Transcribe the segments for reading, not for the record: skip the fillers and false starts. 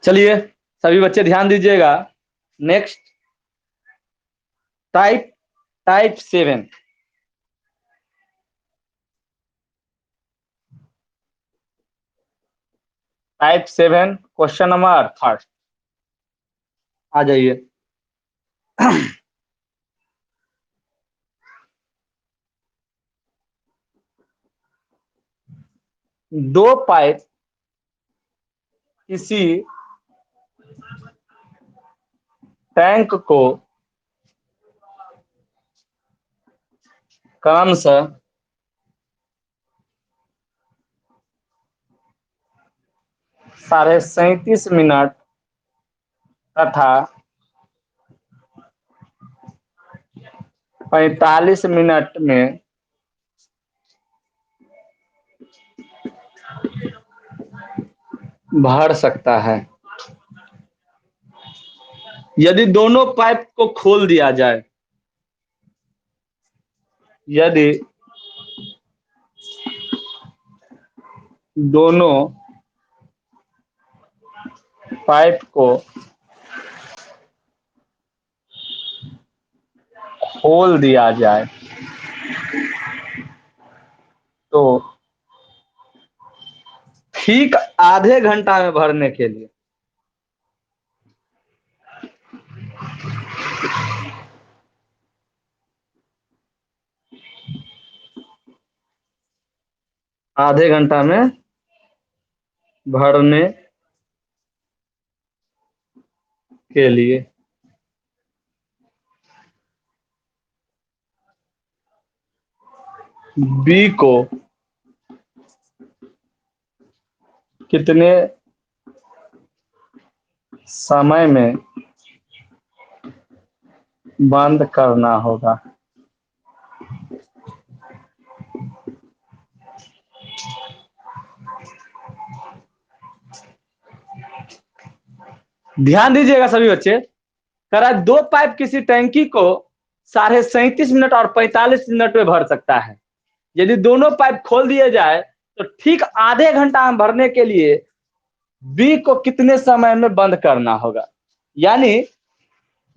चलिए सभी बच्चे ध्यान दीजिएगा। Next type 7। Type 7 question number first. आ जाइए। दो पाइप किसी टैंक को क्रमशः 37.5 मिनट तथा 45 मिनट में भर सकता है। यदि दोनों पाइप को खोल दिया जाए, यदि दोनों पाइप को खोल दिया जाए तो ठीक आधे घंटा में भरने के लिए आधे घंटा में भरने के लिए बी को कितने समय में बंद करना होगा। ध्यान दीजिएगा सभी बच्चे। कह रहा है दो पाइप किसी टैंकी को 37.5 मिनट और 45 मिनट में भर सकता है। यदि दोनों पाइप खोल दिए जाए तो ठीक आधे घंटा में भरने के लिए बी को कितने समय में बंद करना होगा। यानी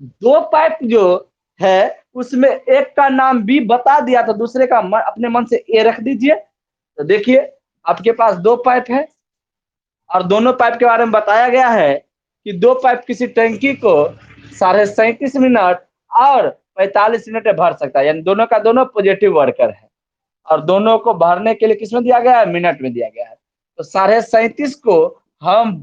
दो पाइप जो है उसमें एक का नाम बी बता दिया तो दूसरे का अपने मन से ए रख दीजिए। तो देखिए आपके पास दो पाइप है और दोनों पाइप के बारे में बताया गया है कि दो पाइप किसी टैंकी को 37.5 मिनट और 45 मिनट में भर सकता है। यानी दोनों का दोनों पॉजिटिव वर्कर है और दोनों को भरने के लिए किसमें दिया गया है, मिनट में दिया गया है। तो 37.5 को हम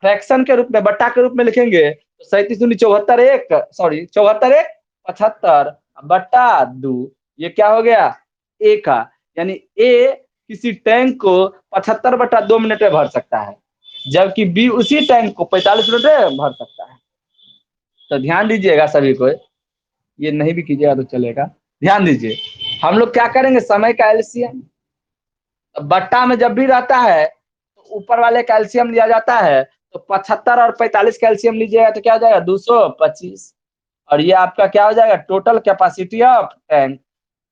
फ्रैक्शन के रूप में, बट्टा के रूप में लिखेंगे तो 37 74 एक, सॉरी 74 एक 75 बट्टा 2, ये क्या हो गया, ए का। यानी ए किसी टैंक को 75/2 मिनट में भर सकता है, जबकि बी उसी टैंक को 45 मिनट में भर सकता है। तो ध्यान दीजिएगा सभी को, ये नहीं भी कीजिएगा तो चलेगा। ध्यान दीजिए, हम लोग क्या करेंगे, समय का एलसीएम। बट्टा में जब भी रहता है तो ऊपर वाले का एलसीएम लिया जाता है, तो 75 और 45 का एलसीएम लीजिएगा तो क्या हो जाएगा, 225। और ये आपका क्या हो जाएगा, total capacity of tank,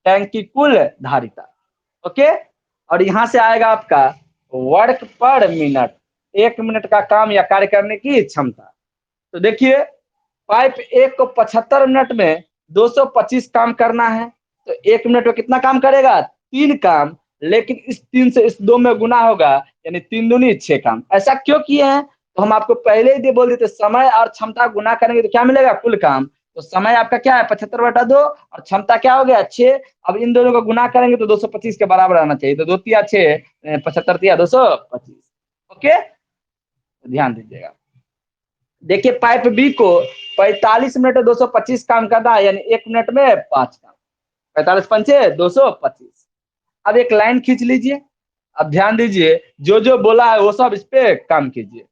tank की कुल धारिता। ओके। और यहां से आएगा आपका वर्क पर मिनट, 1 मिनट का काम या कार्य करने की क्षमता। तो देखिए पाइप एक को 75 मिनट में 225 काम करना है, तो 1 मिनट में कितना काम करेगा, 3 काम। लेकिन इस 3 से इस 2 में गुना होगा, यानी 3 दूनी 6 काम। ऐसा क्यों किए हैं, तो हम आपको पहले ही बोल देते, समय और क्षमता गुना करेंगे तो क्या मिलेगा, कुल काम। तो समय आपका क्या है 75/2 और क्षमता क्या हो गया 6। अब इन दोनों को गुना करेंगे तो 225 के बराबर आना चाहिए। तो 2 तिया 6, 75 तिया 225। ओके, ध्यान दीजिएगा। देखिए पाइप बी को 45 मिनट में 225 काम करना है, यानी 1 मिनट में 5 काम, 45 पंचे 225। अब एक लाइन खींच लीजिए। अब ध्यान दीजिए, जो जो बोला है वो सब इस पे काम कीजिए।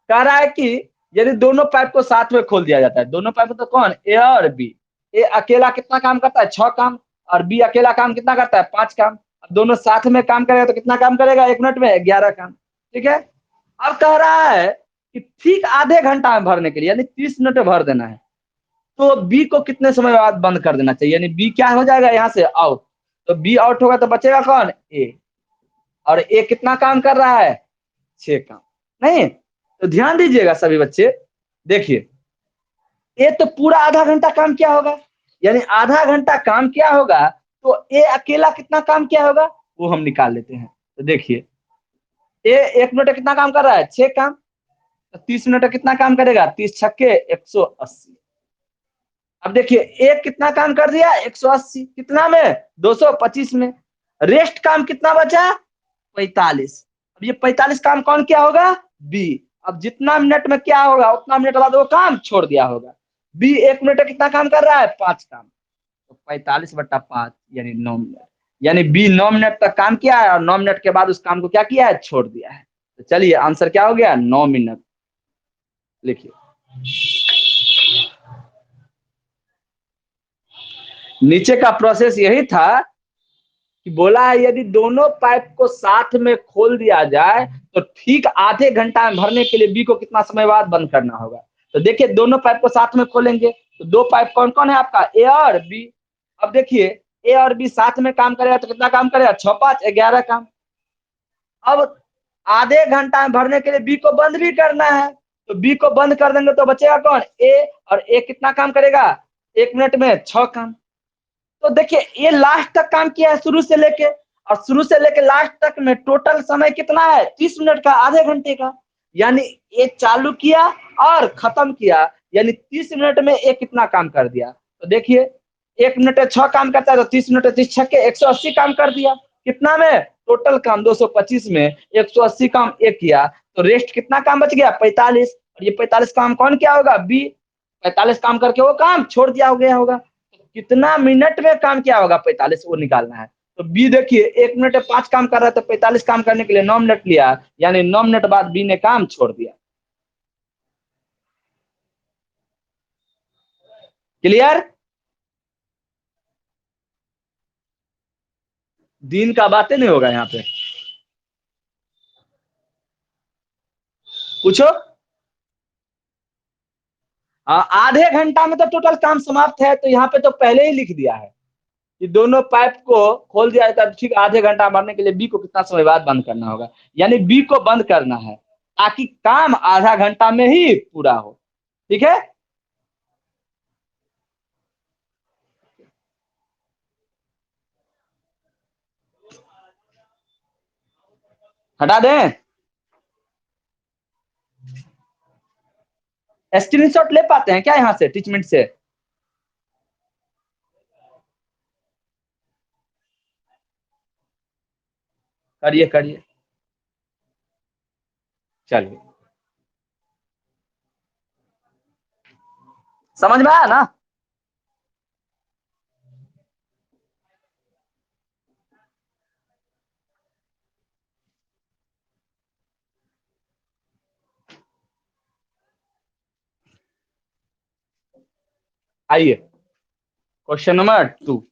कह रहा है कि यदि दोनों पाइप को साथ में खोल दिया जाता है, दोनों पाइप तो कौन, ए और बी। ए अकेला कितना काम करता है, 6 काम, और बी अकेला काम कितना करता है, 5 काम। अब दोनों साथ में काम करेगा तो कितना काम करेगा, 1 मिनट में 11 काम। ठीक है। अब कह रहा है कि ठीक आधे घंटा में भरने के लिए, यानी 30 मिनट में भर देना है, तो बी को कितने समय बाद बंद कर देना चाहिए। यानी बी क्या हो जाएगा, यहाँ से आउट। तो बी आउट होगा तो बचेगा कौन, ए। और ए कितना काम कर रहा है, 6 काम। नहीं, तो ध्यान दीजिएगा सभी बच्चे, देखिए ये तो पूरा आधा घंटा काम किया होगा, यानी आधा घंटा काम किया होगा, तो ये अकेला कितना काम किया होगा वो हम निकाल लेते हैं। तो देखिए ये 1 मिनट में कितना काम कर रहा है, 6 काम। तो 30 मिनट में कितना काम करेगा, 30 छक्के 180। अब देखिए एक कितना काम कर दिया, 180 कितना में, 225 में। रेस्ट काम कितना बचा, 45। अब ये 45 काम कौन क्या होगा, बी। अब जितना मिनट में क्या होगा उतना मिनट बाद वो काम छोड़ दिया होगा। बी 1 मिनट में कितना काम कर रहा है, 5 काम। तो 45/5 यानी 9 मिनट, यानी बी 9 मिनट तक काम किया है और 9 मिनट के बाद उस काम को क्या किया है, छोड़ दिया है। तो चलिए आंसर क्या हो गया, 9 मिनट। लिखिए नीचे का प्रोसेस यही था कि बोला है यदि दोनों पाइप को साथ में खोल दिया जाए तो ठीक आधे घंटा में भरने के लिए बी को कितना समय बाद बंद करना होगा। तो देखिए दोनों पाइप को साथ में खोलेंगे तो दो पाइप कौन कौन है आपका, ए और बी। अब देखिए ए और बी साथ में काम करेगा तो कितना काम करेगा, 6×5 11 काम। अब आधे घंटा में भरने के लिए बी को बंद भी करना है, तो बी को बंद कर देंगे तो बचेगा कौन, ए। और ए कितना काम करेगा, 1 मिनट में 6 काम। तो देखिए ये लास्ट तक काम किया है शुरू से लेके, और शुरू से लेके लास्ट तक में टोटल समय कितना है, 30 मिनट का, आधे घंटे का। यानी ये चालू किया और खत्म किया, यानी 30 मिनट में ये कितना काम कर दिया। तो देखिए 1 मिनट में 6 काम करता है तो 30 मिनट में 30 छक्के 180 काम कर दिया। कितना में, टोटल काम 225 में 180 काम एक किया, तो रेस्ट कितना काम बच गया, 45। और ये 45 काम कौन क्या होगा, बी। 45 काम करके वो काम छोड़ दिया हो गया होगा। कितना मिनट में काम किया होगा 45, वो निकालना है। तो बी देखिए 1 मिनट में 5 काम कर रहा है तो 45 काम करने के लिए 9 मिनट लिया, यानी 9 मिनट बाद बी ने काम छोड़ दिया। क्लियर। दिन का बातें नहीं होगा यहाँ पे, पूछो। आधे घंटा में तो टोटल काम समाप्त है, तो यहाँ पे तो पहले ही लिख दिया है कि दोनों पाइप को खोल दिया जाता है तो ठीक आधे घंटा भरने के लिए बी को कितना समय बाद बंद करना होगा, यानी बी को बंद करना है ताकि काम आधा घंटा में ही पूरा हो। ठीक है, हटा दें। स्क्रीनशॉट ले पाते हैं क्या यहाँ से, टीचमेंट से। करिए करिए, चलिए समझ में आया ना। आइए क्वेश्चन नंबर 2।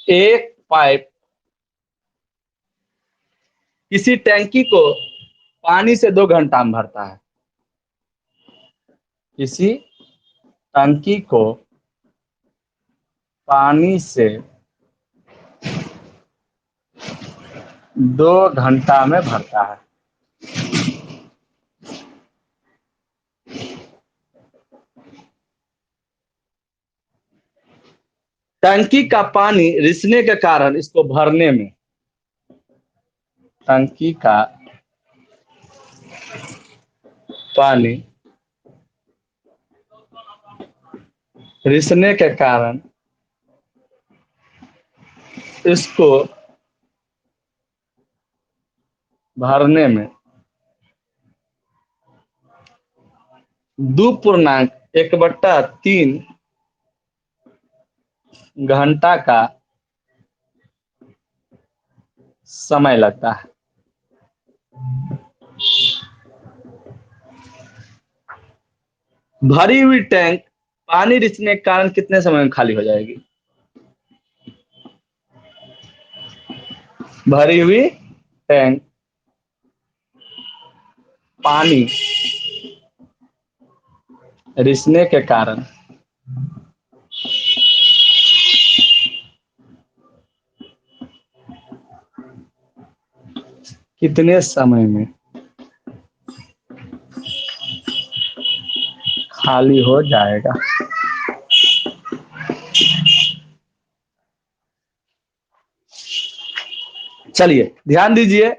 एक पाइप किसी टैंकी को पानी से 2 घंटा में भरता है। किसी टंकी को पानी से 2 घंटा में भरता है। टंकी का पानी रिसने के कारण इसको भरने में, टंकी का पानी रिसने के कारण इसको भरने में 2.1/3 घंटा का समय लगता है। भरी हुई टैंक पानी रिसने के कारण कितने समय में खाली हो जाएगी। भरी हुई टैंक पानी रिसने के कारण। कितने समय में खाली हो जाएगा? चलिए ध्यान दीजिए,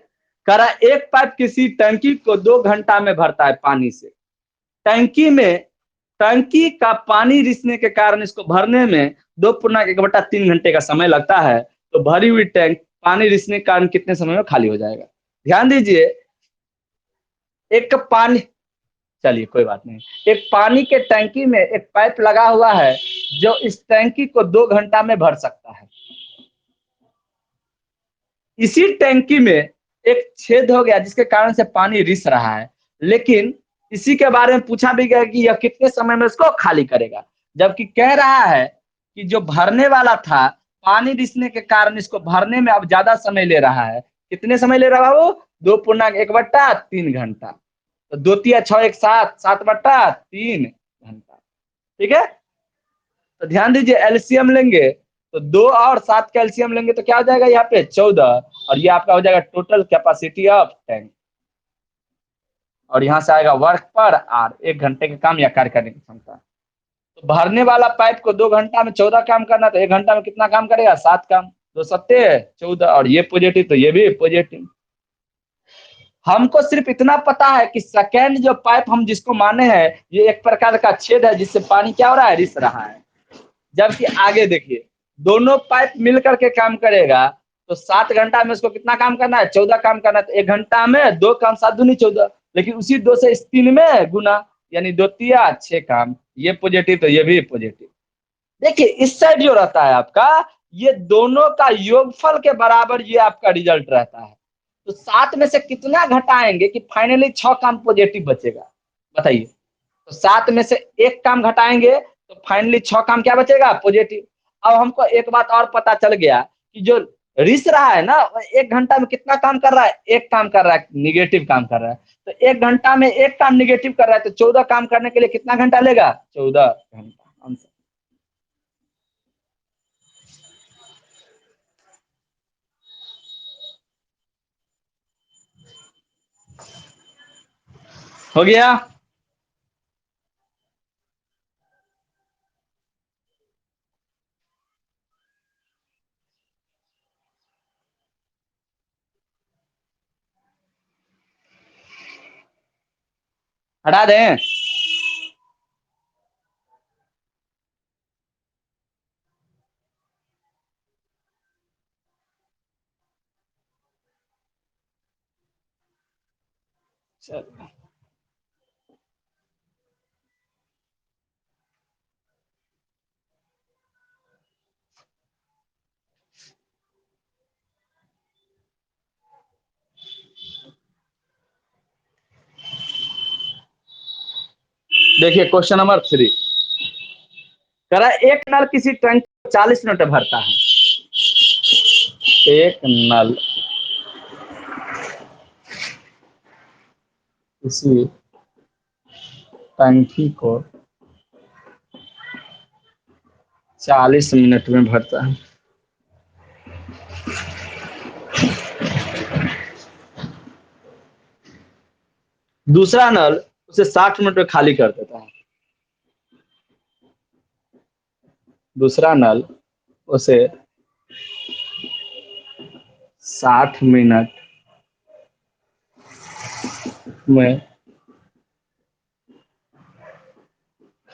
कह रहा एक पाइप किसी टंकी को 2 घंटा में भरता है पानी से। टंकी का पानी रिसने के कारण इसको भरने में 2.1/3 घंटे का समय लगता है। तो भरी हुई टैंक पानी रिसने के कारण कितने समय में खाली हो जाएगा? ध्यान दीजिए, एक पानी, चलिए कोई बात नहीं, एक पानी के टंकी में एक पाइप लगा हुआ है जो इस टंकी को 2 घंटा में भर सकता है। इसी टंकी में एक छेद हो गया जिसके कारण से पानी रिस रहा है, लेकिन इसी के बारे में पूछा भी गया कि यह कितने समय में इसको खाली करेगा, जबकि कह रहा है कि जो भरने वाला था पानी रिसने के कारण इसको भरने में अब ज्यादा समय ले रहा है। कितने समय ले रहा है वो? 2.1/3 घंटा। तो 2 × 6 = 7, 7/3 घंटा। ठीक है, तो ध्यान दीजिए एलसीएम लेंगे तो 2 और 7 का एलसीएम लेंगे तो क्या हो जाएगा यहाँ पे 14, और ये आपका हो जाएगा टोटल कैपेसिटी ऑफ टैंक। और यहाँ से आएगा वर्क पर आर, 1 घंटे के काम या कार्य करने की क्षमता। तो भरने वाला पाइप को 2 घंटा में 14 काम करना, तो 1 घंटा में कितना काम करेगा? 7 काम। 2 सत्ते 14, और ये पॉजिटिव तो ये भी पॉजिटिव। हमको सिर्फ इतना पता है कि सेकेंड जो पाइप हम जिसको माने हैं ये एक प्रकार का छेद है जिससे पानी क्या हो रहा है? रिस रहा है। जबकि आगे देखिए, दोनों पाइप मिल करके काम करेगा तो 7 घंटा में उसको कितना काम करना है? 14 काम करना है। तो 1 घंटा में 2 काम, 7 दूनी 14, लेकिन उसी 2 से इस 3 में गुना, यानी 2 तिया 6 काम। ये पॉजिटिव तो ये भी पॉजिटिव। देखिए इस साइड जो रहता है आपका, ये दोनों का योगफल के बराबर ये आपका रिजल्ट रहता है। तो 7 में से कितना घटाएंगे कि फाइनली 6 काम पॉजिटिव बचेगा? बताइए। तो 7 में से 1 काम घटाएंगे तो फाइनली 6 काम क्या बचेगा? पॉजिटिव। अब हमको एक बात और पता चल गया कि जो रिस रहा है ना, 1 घंटा में कितना काम कर रहा है? 1 काम कर रहा है, निगेटिव काम कर रहा है। तो 1 घंटा में 1 काम निगेटिव कर रहा है, तो 14 काम करने के लिए कितना घंटा लेगा? 14 घंटा। आंसर हो गया। हटा दें? चलो देखिए क्वेश्चन नंबर 3 कह रहा है एक नल किसी टैंक को 40 मिनट में भरता है। एक नल किसी टंकी को 40 मिनट में भरता है। दूसरा नल उसे 60 मिनट में खाली कर देता है। दूसरा नल उसे 60 मिनट में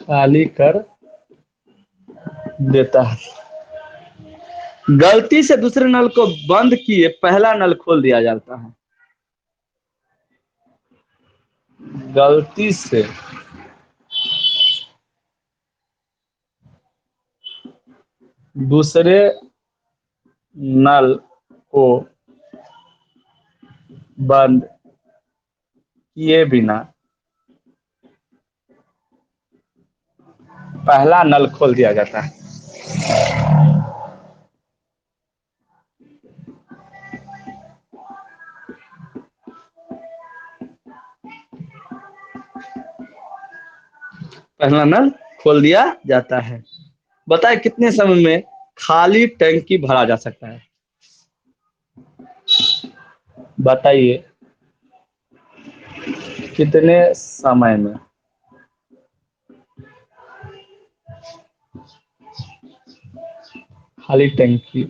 खाली कर देता है। गलती से दूसरे नल को बंद किए पहला नल खोल दिया जाता है। गलती से दूसरे नल को बंद किए बिना पहला नल खोल दिया जाता है। पहला नल खोल दिया जाता है। बताए कितने समय में खाली टंकी भरा जा सकता है? बताइए कितने समय में खाली टंकी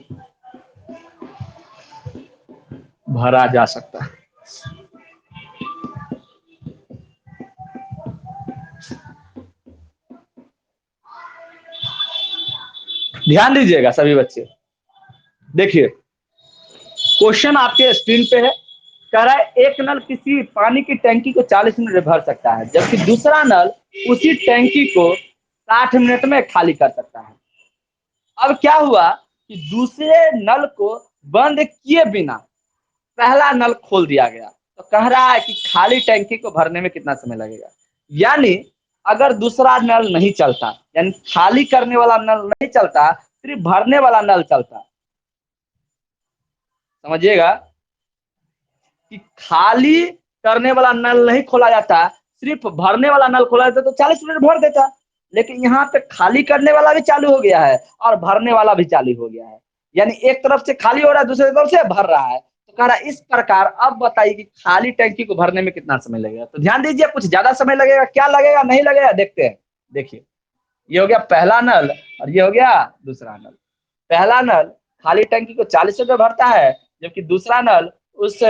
भरा जा सकता है? ध्यान दीजिएगा सभी बच्चे। देखिए क्वेश्चन आपके स्क्रीन पे है। कह रहा है एक नल किसी पानी की टंकी को 40 मिनट में भर सकता है, जबकि दूसरा नल उसी टंकी को 60 मिनट में खाली कर सकता है। अब क्या हुआ कि दूसरे नल को बंद किए बिना पहला नल खोल दिया गया, तो कह रहा है कि खाली टंकी को भरने में कितना समय लगेगा। यानी अगर दूसरा नल नहीं चलता, यानी खाली करने वाला नल नहीं चलता, सिर्फ भरने वाला नल चलता, समझिएगा कि खाली करने वाला नल नहीं खोला जाता, सिर्फ भरने वाला नल खोला जाता तो 40 मिनट भर देता। लेकिन यहाँ पे खाली करने वाला भी चालू हो गया है और भरने वाला भी चालू हो गया है, यानी एक तरफ से खाली हो रहा है, दूसरी तरफ से भर रहा है। तो कह रहा है इस प्रकार अब बताइए कि खाली टंकी को भरने में कितना समय लगेगा। तो ध्यान दीजिए, कुछ ज्यादा समय लगेगा, क्या लगेगा नहीं लगेगा देखते हैं। देखिए ये हो गया पहला नल और ये हो गया दूसरा नल। पहला नल खाली टंकी को 40 मिनट में भरता है, जबकि दूसरा नल उस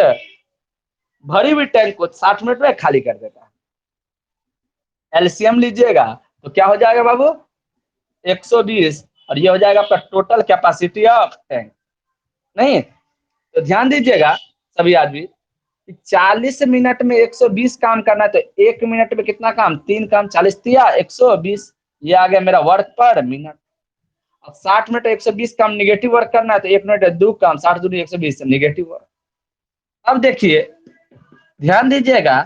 भरी हुई टैंक को 60 मिनट में खाली कर देता है। एलसीएम लीजिएगा तो क्या हो जाएगा बाबू, 120, और ये हो जाएगा आपका टोटल कैपेसिटी ऑफ टैंक। नहीं तो ध्यान दीजिएगा सभी आदमी, 40 मिनट में 120 काम करना है, तो 1 मिनट में कितना काम, 3 काम, 40 दिया 120, ये आ गया मेरा वर्क पर मिनट। अब 60 मिनट 120 काम निगेटिव वर्क करना है, तो 1 मिनट 2 काम, 60 दूनी 120 निगेटिव वर्क। अब देखिए ध्यान दीजिएगा,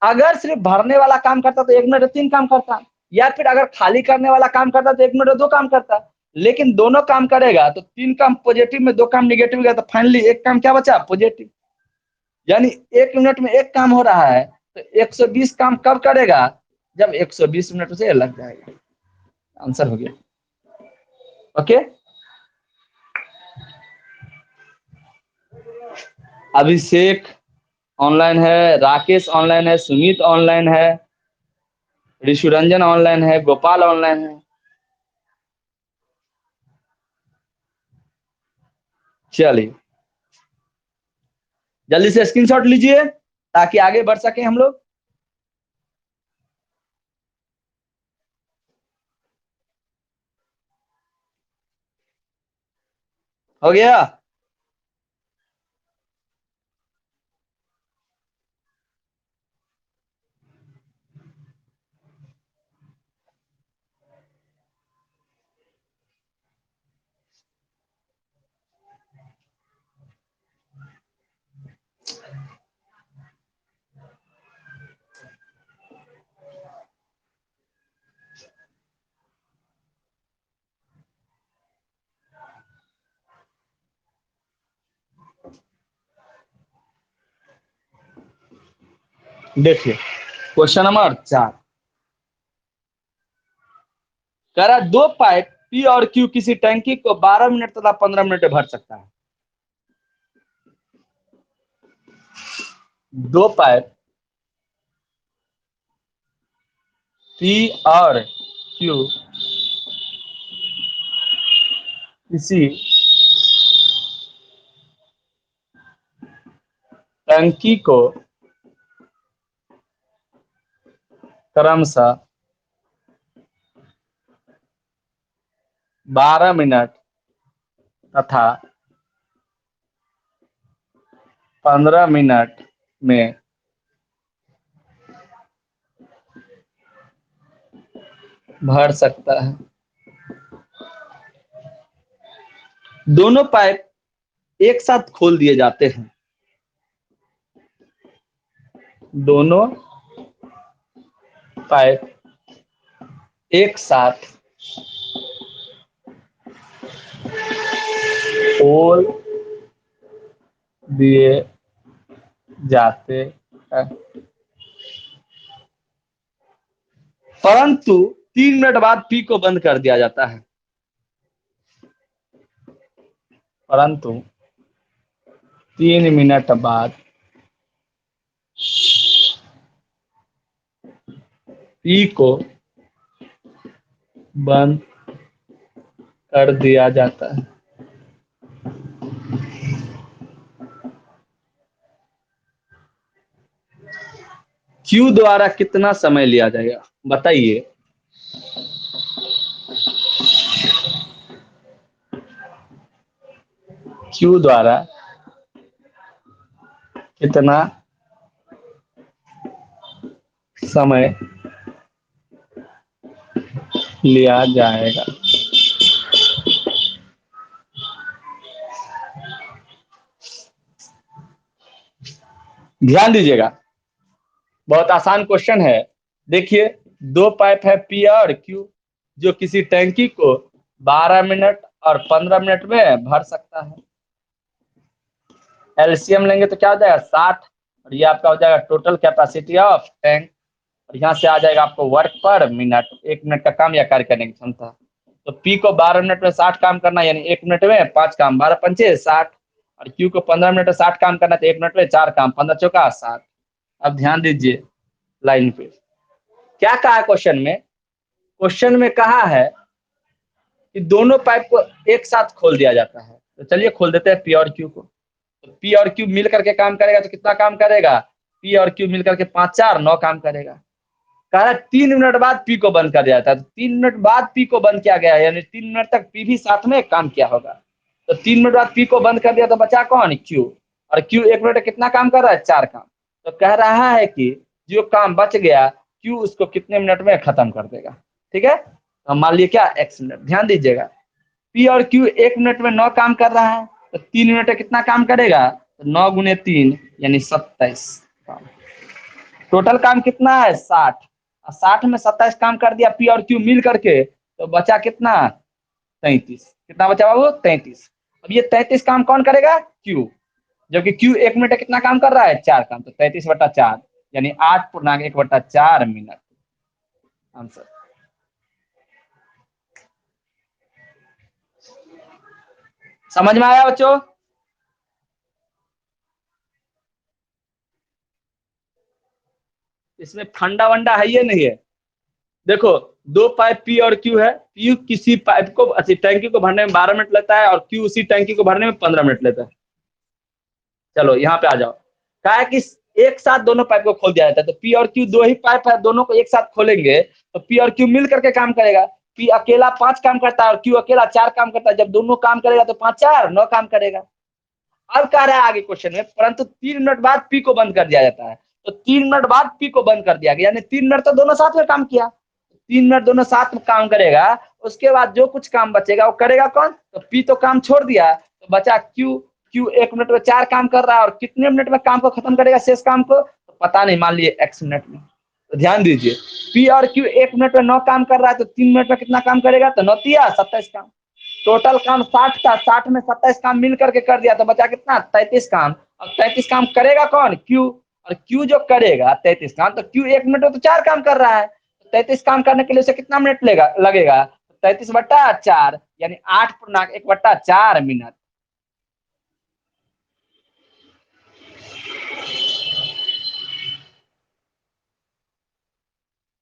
अगर सिर्फ भरने वाला काम करता तो 1 मिनट में 3 काम करता, या फिर अगर खाली करने वाला काम करता तो 1 मिनट में 2 काम करता। लेकिन दोनों काम करेगा तो 3 काम पॉजिटिव में 2 काम निगेटिव गया, तो फाइनली एक काम क्या बचा, पॉजिटिव। यानी 1 मिनट में एक काम हो रहा है, तो 120 काम कब करेगा, जब 120 मिनट से लग जाएगा। आंसर हो गया। ओके, अभिषेक ऑनलाइन है, राकेश ऑनलाइन है, सुमित ऑनलाइन है, ऋषु रंजन ऑनलाइन है, गोपाल ऑनलाइन है। चलिए जल्दी से स्क्रीनशॉट लीजिए ताकि आगे बढ़ सके हम लोग। हो गया। देखिए क्वेश्चन नंबर 4 कह रहा है दो पाइप पी और क्यू किसी टैंकी को 12 मिनट तथा 15 मिनट में भर सकता है। दो पाइप पी और क्यू किसी टंकी को क्रमशः 12 मिनट तथा 15 मिनट में भर सकता है। दोनों पाइप एक साथ खोल दिए जाते हैं। दोनों पाइप एक साथ खोल दिए जाते हैं। परंतु 3 मिनट बाद पी को बंद कर दिया जाता है। परंतु 3 मिनट बाद पी को बंद कर दिया जाता है। क्यू द्वारा कितना समय लिया जाएगा बताइए। क्यू द्वारा कितना समय लिया जाएगा। ध्यान दीजिएगा, बहुत आसान क्वेश्चन है। देखिए, दो पाइप है पी और क्यू, जो किसी टैंकी को 12 मिनट और 15 मिनट में भर सकता है। एलसीएम लेंगे तो क्या हो जाएगा 60, और ये आपका हो जाएगा टोटल कैपेसिटी ऑफ टैंक, और यहाँ से आ जाएगा आपको वर्क पर मिनट, 1 मिनट का काम या कार्य करने की क्षमता। तो पी को 12 मिनट में 60 काम करना, यानी 1 मिनट में 5 काम, 12 पंचे 60, और क्यू को 15 मिनट में 60 काम करना, तो 1 मिनट में 4 काम, 15 चौका 60। अब ध्यान दीजिए लाइन पे क्या कहा है क्वेश्चन में। क्वेश्चन में कहा है कि दोनों पाइप को एक साथ खोल दिया जाता है। तो चलिए खोल देते हैं पी और क्यू को। तो पी और क्यू मिल करके काम करेगा तो कितना काम करेगा, पी और क्यू मिल करके 5 4 9 काम करेगा। कह रहा है 3 मिनट बाद पी को बंद कर दिया जाता है। तो 3 मिनट बाद पी को बंद किया गया है, यानी 3 मिनट तक पी भी साथ में काम किया होगा। तो 3 मिनट बाद पी को बंद कर दिया तो बचा कौन, क्यू। और क्यू 1 मिनट में कितना काम कर रहा है, 4 काम। तो कह रहा है कि जो काम बच गया क्यू उसको कितने मिनट में खत्म कर देगा। ठीक है, तो मान लिए क्या, x मिनट। ध्यान दीजिएगा, पी और क्यू 1 मिनट में 9 काम कर रहा है, तो 3 मिनट में कितना काम करेगा, तो 9 गुने 3 यानी 27 काम। टोटल काम कितना है 60, और 60 में 27 काम कर दिया पी और क्यू मिल करके, तो बचा कितना 33। कितना बचा बाबू, 33। अब ये 33 काम कौन करेगा, क्यू, जबकि क्यू 1 मिनट में कितना काम कर रहा है, 4 काम। तो 33/4 यानी 8.1/4 मिनट आंसर। समझ में आया बच्चों। इसमें फंडा वंडा है ये नहीं है। देखो, दो पाइप पी और क्यू है, पी किसी पाइप को टैंकी को भरने में 12 मिनट लेता है, और क्यू उसी टैंकी को भरने में 15 मिनट लेता है। चलो यहाँ पे आ जाओ, कहा है कि एक साथ दोनों पाइप को खोल दिया जाता है। तो पी और क्यू दो ही पाइप है, दोनों को एक साथ खोलेंगे तो पी और क्यू मिल करके काम करेगा। पी अकेला 5 काम करता है और क्यू अकेला 4 काम करता है। जब दोनों काम करेगा तो 5 4 9 काम करेगा। अब कह रहा है आगे क्वेश्चन में, परंतु 3 मिनट बाद पी को बंद कर दिया जाता है। तो 3 मिनट बाद पी को बंद कर दिया गया, यानी 3 मिनट तो दोनों साथ में काम किया, 3 मिनट दोनों साथ में काम करेगा। उसके बाद जो कुछ काम बचेगा वो करेगा कौन, तो पी तो काम छोड़ दिया, तो बचा क्यू। क्यू 1 मिनट में 4 काम कर रहा है, और कितने मिनट में काम को खत्म करेगा शेष काम को, तो पता नहीं, मान लिए x मिनट में। तो ध्यान दीजिए, पी और क्यू 1 मिनट में 9 काम कर रहा है, तो 3 मिनट में कितना काम करेगा, तो 9 तिया 27 काम। टोटल काम 60 था, 60 में 27 काम मिल करके कर दिया, तो बचा कितना 33 काम। और 33 काम करेगा कौन, क्यू। और क्यू जो करेगा 33 काम, तो क्यू 1 मिनट में तो 4 काम कर रहा है, 33 काम करने के लिए उसे कितना मिनट लगेगा, 33/4 यानी 8.1/4 मिनट।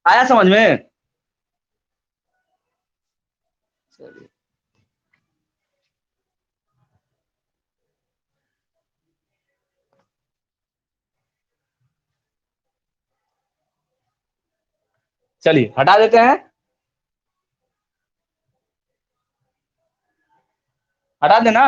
आया समझ में। चलिए हटा देते हैं, हटा देना।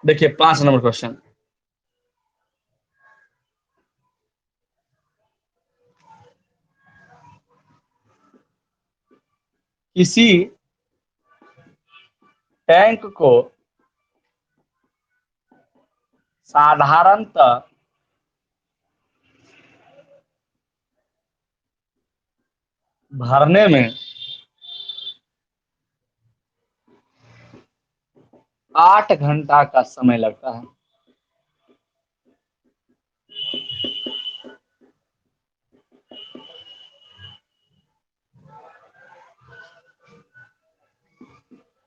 देखिए 5 नंबर क्वेश्चन, इसी टैंक को साधारणतः भरने में 8 घंटा का समय लगता है।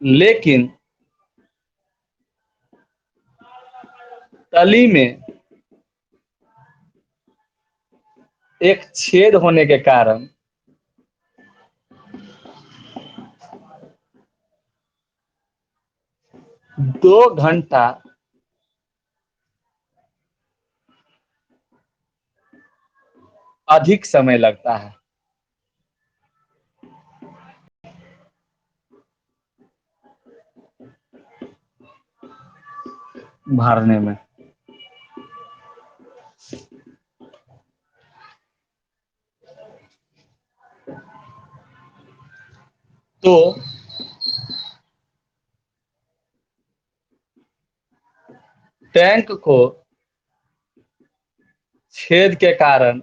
लेकिन तली में एक छेद होने के कारण 2 घंटा अधिक समय लगता है भरने में। तो टैंक को छेद के कारण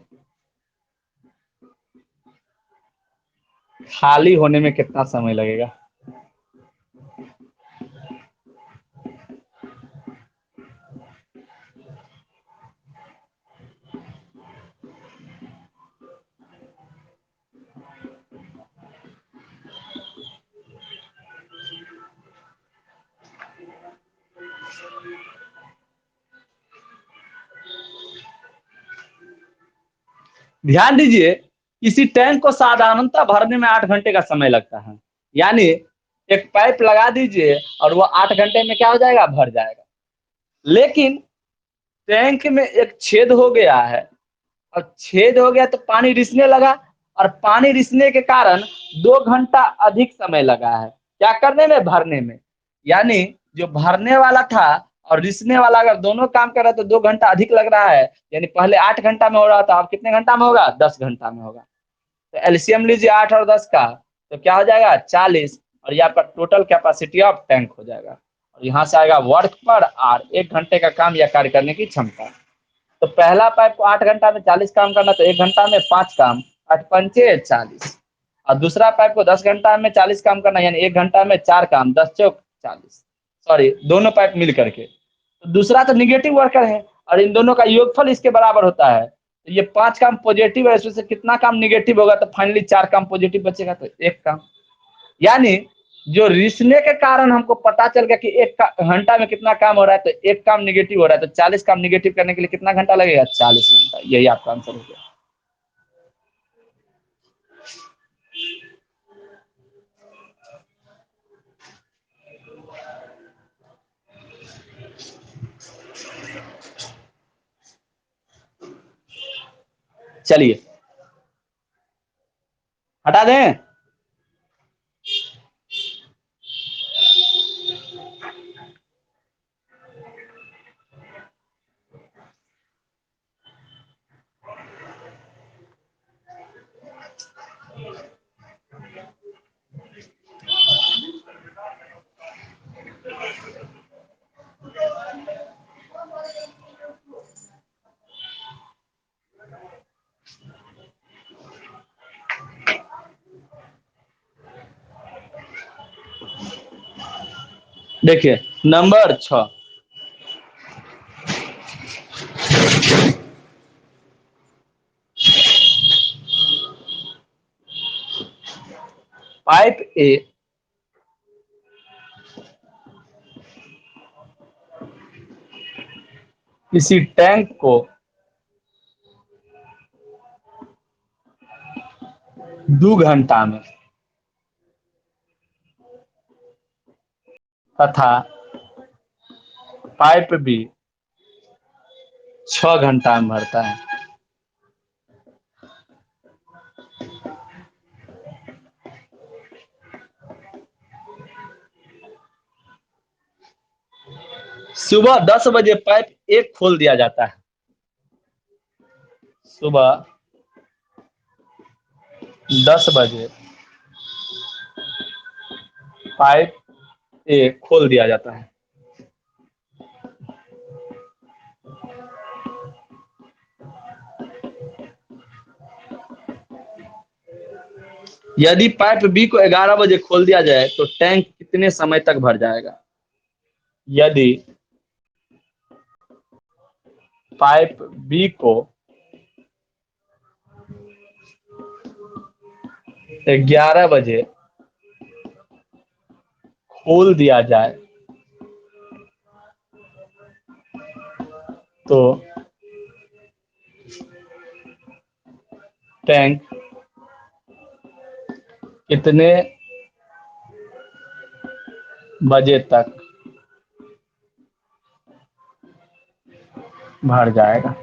खाली होने में कितना समय लगेगा? ध्यान दीजिए, किसी टैंक को साधारणतः भरने में 8 घंटे का समय लगता है। यानी एक पाइप लगा दीजिए और वो 8 घंटे में क्या हो जाएगा? भर जाएगा। लेकिन टैंक में एक छेद हो गया है और छेद हो गया तो पानी रिसने लगा और पानी रिसने के कारण 2 घंटा अधिक समय लगा है क्या करने में? भरने में। यानी जो भरने वाला था और रिसने वाला अगर दोनों काम कर रहा है तो 2 घंटा अधिक लग रहा है। यानी पहले 8 घंटा में हो रहा था, अब कितने घंटा में होगा? 10 घंटा में होगा। तो एलसीएम लीजिए 8 और 10 का, तो क्या हो जाएगा? 40। और यहाँ पर टोटल कैपेसिटी ऑफ टैंक हो जाएगा और यहाँ से आएगा वर्क पर आर, 1 घंटे का काम या कार्य करने की क्षमता। तो पहला पाइप को 8 घंटा में 40 काम करना, तो 1 घंटा में 5 काम, 8 पंचे 40। और दूसरा पाइप को 10 घंटा में 40 काम करना, यानी 1 घंटा में 4 काम, 10 चौक 40। सॉरी, दोनों पाइप मिल करके। तो दूसरा तो निगेटिव वर्कर है और इन दोनों का योगफल इसके बराबर होता है। तो ये 5 काम पॉजिटिव है, इसमें से कितना काम निगेटिव होगा? तो फाइनली 4 काम पॉजिटिव बचेगा, तो 1 काम। यानी जो रिसने के कारण हमको पता चल गया कि 1 घंटा में कितना काम हो रहा है, तो 1 काम निगेटिव हो रहा है, तो 40 काम निगेटिव करने के लिए कितना घंटा लगेगा? 40 घंटा। यही आपका आंसर हो गया। चलिए हटा दें। देखिए नंबर 6, पाइप ए किसी टैंक को 2 घंटा में तथा पाइप बी 6 घंटा में भरता है। सुबह 10 बजे पाइप एक खोल दिया जाता है। सुबह 10 बजे पाइप ए खोल दिया जाता है। यदि पाइप बी को 11 बजे खोल दिया जाए तो टैंक कितने समय तक भर जाएगा? यदि पाइप बी को 11 बजे खोल दिया जाए तो टैंक कितने बजे तक भर जाएगा?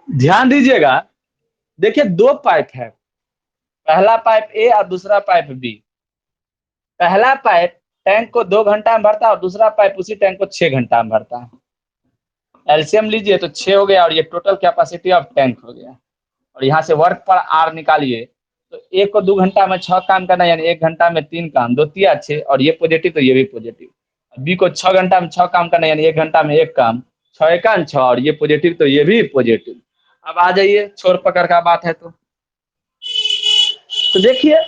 ध्यान दीजिएगा, देखिए दो पाइप है, पहला पाइप ए और दूसरा पाइप बी। पहला पाइप टैंक को 2 घंटा में भरता है और दूसरा पाइप उसी टैंक को 6 घंटा में भरता है। एलसीएम लीजिए तो 6 हो गया और ये टोटल कैपेसिटी ऑफ टैंक हो गया। और यहाँ से वर्क पर आर निकालिए तो ए को 2 घंटा में 6 काम करना, यानी 1 घंटा में 3 काम, 2 तिया 6, और ये पॉजिटिव तो ये भी पॉजिटिव। बी को 6 घंटा में 6 काम करना, यानी 1 घंटा में 1 काम, 6 एका 6, और ये पॉजिटिव तो ये भी पॉजिटिव। अब आ जाइए, छोर पकड़ का बात है तो देखिए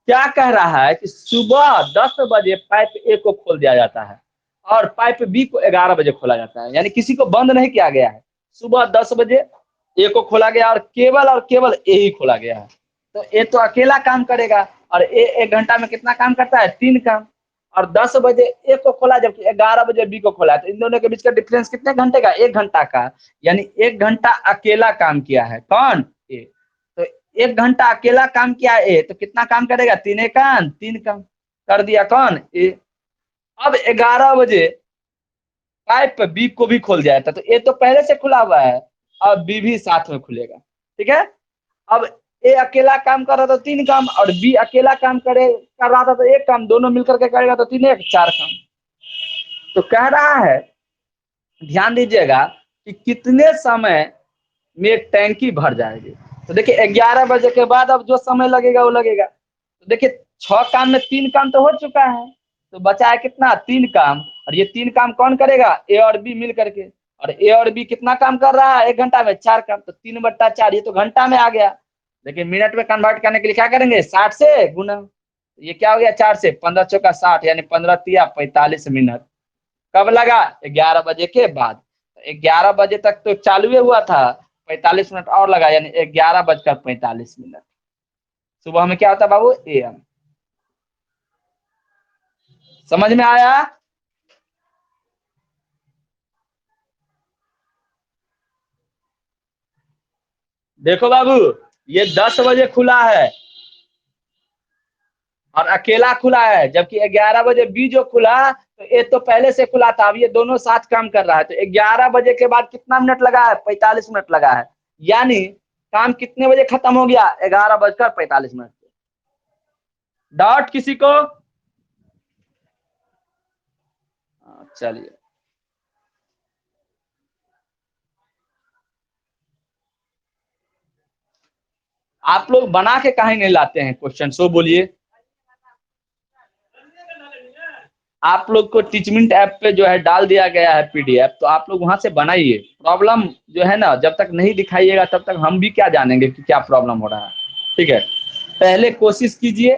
क्या कह रहा है कि सुबह 10 बजे पाइप ए को खोल दिया जाता है और पाइप बी को 11 बजे खोला जाता है, यानी किसी को बंद नहीं किया गया है। सुबह 10 बजे ए को खोला गया और केवल ए ही खोला गया है। तो ए तो अकेला काम करेगा और ए 1 घंटा में कितना काम करता है? 3 काम। और 10 बजे ए को खोला जबकि 11 बजे बी को खोला है, तो इन दोनों के बीच का डिफरेंस कितने घंटे का? 1 घंटा का, यानी 1 घंटा अकेला काम किया है। कौन? ए। तो 1 घंटा अकेला काम किया ए, तो कितना काम करेगा? 3 काम, 3 काम कर दिया। कौन? ए। अब 11 बजे पाइप बी को भी खोल दिया था, तो ए तो पहले से खुला हुआ है, अब बी भी साथ में खुलेगा। ठीक है। अब ए अकेला काम कर रहा था 3 काम और बी अकेला काम कर रहा था तो 1 काम, दोनों मिलकर के करेगा तो 3 1 4 काम। तो कह रहा है, ध्यान दीजिएगा कि कितने समय में टैंकी भर जाएगी। तो देखिए 11 बजे के बाद अब जो समय लगेगा वो लगेगा। तो देखिए 6 काम में 3 काम तो हो चुका है, तो बचा है कितना? 3 काम। और ये 3 काम कौन करेगा? ए और बी मिल करके। और ए और बी कितना काम कर रहा है? 1 घंटा में 4 काम, तो 3/4, ये तो घंटा में आ गया। लेकिन मिनट में कन्वर्ट करने के लिए क्या करेंगे? 60 से गुना। ये क्या हो गया? 4 से 15 चौका 60, यानी 15 तिया 45 मिनट। कब लगा? 11 बजे के बाद। 11 बजे तक तो चालू हुआ था, 45 मिनट और लगा, यानी 11:45। सुबह में क्या होता है बाबू? एएम। समझ में आया? देखो बाबू, ये 10 बजे खुला है और अकेला खुला है, जबकि 11 बजे बी जो खुला तो ये तो पहले से खुला था। अब ये दोनों साथ काम कर रहा है, तो 11 बजे के बाद कितना मिनट लगा है? 45 मिनट लगा है। यानी काम कितने बजे खत्म हो गया? 11:45। डाउट किसी को? चलिए, आप लोग बना के काहे नहीं लाते हैं क्वेश्चन? सो बोलिए। आप लोग को टीचमिंट ऐप पे जो है डाल दिया गया है पीडीएफ, तो आप लोग वहां से बनाइए। प्रॉब्लम जो है ना, जब तक नहीं दिखाइएगा तब तक हम भी क्या जानेंगे कि क्या प्रॉब्लम हो रहा है। ठीक है, पहले कोशिश कीजिए,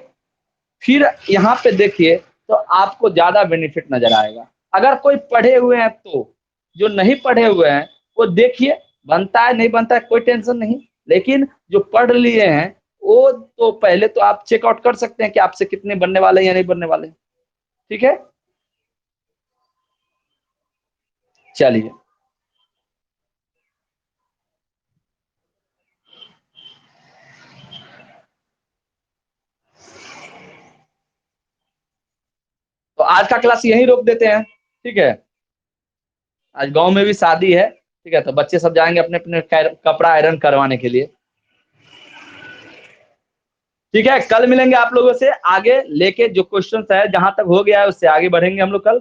फिर यहाँ पे देखिए तो आपको ज्यादा बेनिफिट नजर आएगा। अगर कोई पढ़े हुए हैं तो, जो नहीं पढ़े हुए हैं वो देखिए, बनता है नहीं बनता है कोई टेंशन नहीं, लेकिन जो पढ़ लिए हैं वो तो पहले तो आप चेकआउट कर सकते हैं कि आपसे कितने बनने वाले हैं या नहीं बनने वाले। ठीक है, चलिए। तो आज का क्लास यहीं रोक देते हैं। ठीक है, आज गांव में भी शादी है। ठीक है, तो बच्चे सब जाएंगे अपने अपने कपड़ा आयरन करवाने के लिए। ठीक है, कल मिलेंगे आप लोगों से, आगे लेके जो क्वेश्चन है जहां तक हो गया है उससे आगे बढ़ेंगे हम लोग कल।